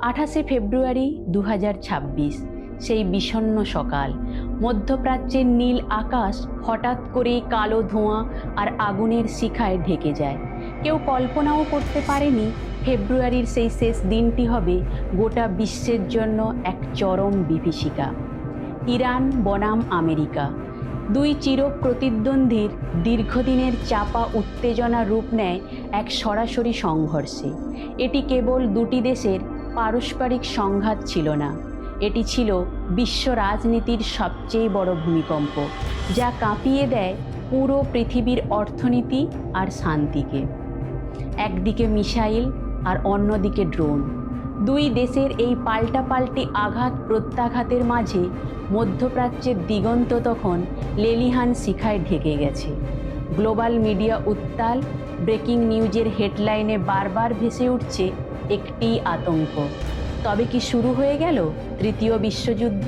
28শে ফেব্রুয়ারি 2026, সেই বিষণ্ণ সকাল। মধ্যপ্রাচ্যের নীল আকাশ হঠাৎ করেই কালো ধোঁয়া আর আগুনের শিখায় ঢেকে যায়। কেউ কল্পনাও করতে পারেনি ফেব্রুয়ারির সেই শেষ দিনটি হবে গোটা বিশ্বের জন্য এক চরম বিভীষিকা। ইরান বনাম আমেরিকা, দুই চির প্রতিদ্বন্দ্বীর দীর্ঘদিনের চাপা উত্তেজনা রূপ নেয় এক সরাসরি সংঘর্ষে। এটি কেবল দুটি দেশের পারস্পরিক সংঘাত ছিল না, এটি ছিল বিশ্ব রাজনীতির সবচেয়ে বড় ভূমিকম্প, যা কাঁপিয়ে দেয় পুরো পৃথিবীর অর্থনীতি আর শান্তিকে। একদিকে মিসাইল আর অন্যদিকে ড্রোন, দুই দেশের এই পাল্টাপাল্টি আঘাত প্রত্যাঘাতের মাঝে মধ্যপ্রাচ্যের দিগন্ত তখন লেলিহান শিখায় ঢেকে গেছে। গ্লোবাল মিডিয়া উত্তাল, ব্রেকিং নিউজের হেডলাইনে বারবার ভেসে উঠছে একটি আতঙ্ক। তবে কি শুরু হয়ে গেল তৃতীয় বিশ্বযুদ্ধ?